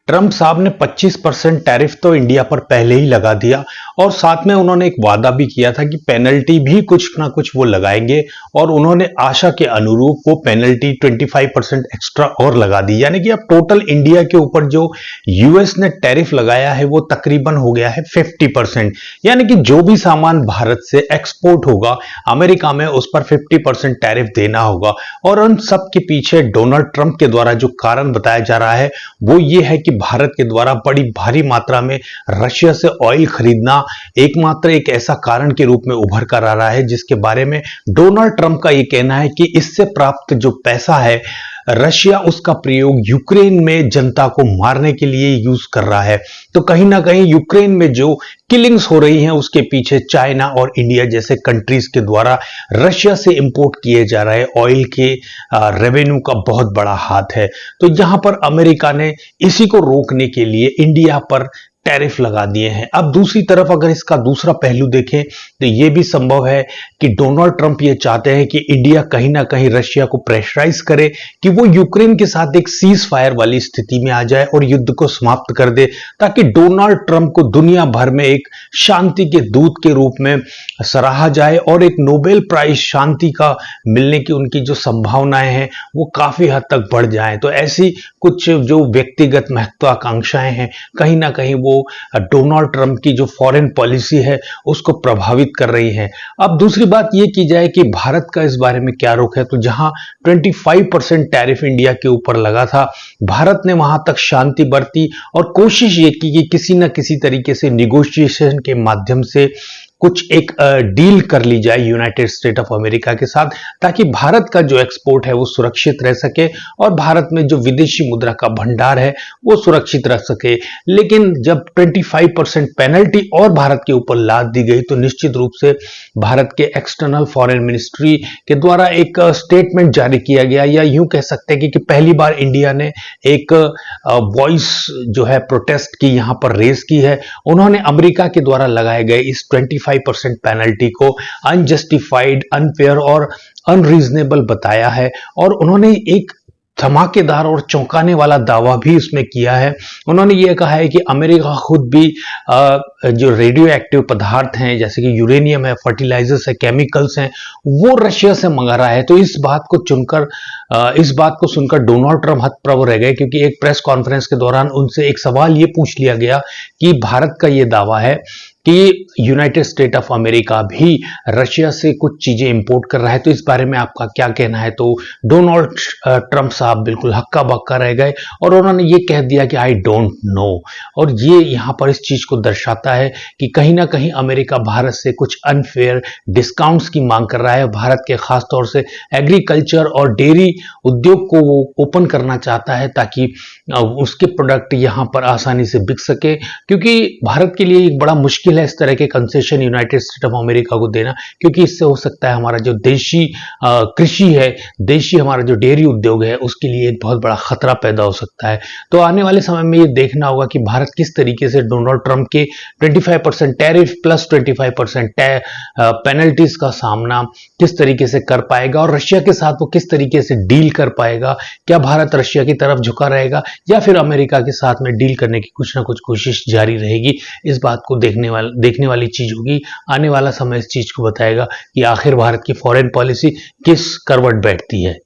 Trump साहब ने 25% tariff तो इंडिया पर पहले ही लगा दिया और साथ में उन्होंने एक वादा भी किया था कि पेनल्टी भी कुछ ना कुछ वो लगाएंगे और उन्होंने आशा के अनुरूप वो पेनल्टी 25% एक्स्ट्रा और लगा दी। यानी कि अब टोटल इंडिया के ऊपर जो यूएस ने टैरिफ लगाया है वो तकरीबन हो गया है 50%। यानी कि जो भी सामान भारत से एक्सपोर्ट होगा अमेरिका में उस पर 50% टैरिफ देना होगा। और उन सब के पीछे डोनाल्ड ट्रंप के द्वारा जो कारण बताया जा रहा है वो ये है कि भारत के द्वारा बड़ी भारी मात्रा में रशिया से ऑयल खरीदना एकमात्र एक ऐसा कारण के रूप में उभर कर आ रहा है, जिसके बारे में डोनाल्ड ट्रंप का यह कहना है कि इससे प्राप्त जो पैसा है रशिया उसका प्रयोग यूक्रेन में जनता को मारने के लिए यूज कर रहा है। तो कहीं ना कहीं यूक्रेन में जो किलिंग्स हो रही हैं उसके पीछे चाइना और इंडिया जैसे कंट्रीज के द्वारा रशिया से इंपोर्ट किए जा रहे ऑयल के रेवेन्यू का बहुत बड़ा हाथ है। तो यहां पर अमेरिका ने इसी को रोकने के लिए इंडिया पर टैरिफ लगा दिए हैं। अब दूसरी तरफ अगर इसका दूसरा पहलू देखें तो यह भी संभव है कि डोनाल्ड ट्रंप ये चाहते हैं कि इंडिया कहीं ना कहीं रशिया को प्रेशराइज करे कि वो यूक्रेन के साथ एक सीज फायर वाली स्थिति में आ जाए और युद्ध को समाप्त कर दे, ताकि डोनाल्ड ट्रंप को दुनिया भर में एक शांति के दूत के रूप में सराहा जाए और एक नोबेल प्राइज शांति का मिलने की उनकी जो संभावनाएं हैं वो काफी हद तक बढ़ जाए। तो ऐसी कुछ जो व्यक्तिगत महत्वाकांक्षाएं हैं कहीं ना कहीं वो डोनाल्ड ट्रंप की जो फॉरेन पॉलिसी है उसको प्रभावित कर रही है। अब दूसरी बात यह की जाए कि भारत का इस बारे में क्या रुख है, तो जहां 25% टैरिफ इंडिया के ऊपर लगा था, भारत ने वहां तक शांति बरती और कोशिश ये की कि किसी न किसी तरीके से निगोशिएशन के माध्यम से कुछ एक डील कर ली जाए यूनाइटेड स्टेट ऑफ अमेरिका के साथ, ताकि भारत का जो एक्सपोर्ट है वो सुरक्षित रह सके और भारत में जो विदेशी मुद्रा का भंडार है वो सुरक्षित रह सके। लेकिन जब 25% पेनल्टी और भारत के ऊपर लाद दी गई तो निश्चित रूप से भारत के एक्सटर्नल फॉरेन मिनिस्ट्री के द्वारा एक स्टेटमेंट जारी किया गया, या यूं कह सकते हैं कि पहली बार इंडिया ने एक वॉइस जो है प्रोटेस्ट की यहां पर रेज की है। उन्होंने अमेरिका के द्वारा लगाए गए इस 25% पेनल्टी को अनजस्टिफाइड, अनफेयर और अनरीजनेबल बताया है और उन्होंने एक धमाकेदार और चौंकाने वाला दावा भी इसमें किया है। उन्होंने यह कहा है कि अमेरिका खुद भी जो रेडियो एक्टिव पदार्थ हैं जैसे कि यूरेनियम है, फर्टिलाइजर्स है, केमिकल्स हैं, वो रशिया से मंगा रहा है। तो इस बात को सुनकर डोनाल्ड ट्रंप हतप्रभ रह गए, क्योंकि एक प्रेस कॉन्फ्रेंस के दौरान उनसे एक सवाल ये पूछ लिया गया कि भारत का ये दावा है कि यूनाइटेड स्टेट ऑफ अमेरिका भी रशिया से कुछ चीजें इंपोर्ट कर रहा है, तो इस बारे में आपका क्या कहना है। तो डोनाल्ड ट्रंप साहब बिल्कुल हक्का बक्का रह गए और उन्होंने ये कह दिया कि आई डोंट नो। और ये यहां पर इस चीज को दर्शाता है कि कहीं ना कहीं अमेरिका भारत से कुछ अनफेयर डिस्काउंट्स की मांग कर रहा है। भारत के खास तौर से एग्रीकल्चर और डेयरी उद्योग को वो ओपन करना चाहता है ताकि उसके प्रोडक्ट यहां पर आसानी से बिक सके, क्योंकि भारत के लिए एक बड़ा मुश्किल है इस तरह के concession United state of America को देना, क्योंकि इससे हो सकता है हमारा जो देशी कृषि है, देशी हमारा जो डेयरी उद्योग है उसके लिए एक बहुत बड़ा खतरा पैदा हो सकता है। तो आने वाले समय में ये देखना होगा कि भारत किस तरीके से डोनाल्ड ट्रंप के 25% टैरिफ प्लस 25% पेनल्टीज का सामना किस तरीके से कर पाएगा और रशिया के साथ वो किस तरीके से डील कर पाएगा। क्या भारत रशिया की तरफ झुका रहेगा या फिर अमेरिका के साथ में डील करने की कुछ ना कुछ कोशिश जारी रहेगी। इस बात को देखने वाली चीज होगी। आने वाला समय इस चीज को बताएगा कि आखिर भारत की फॉरेन पॉलिसी किस करवट बैठती है।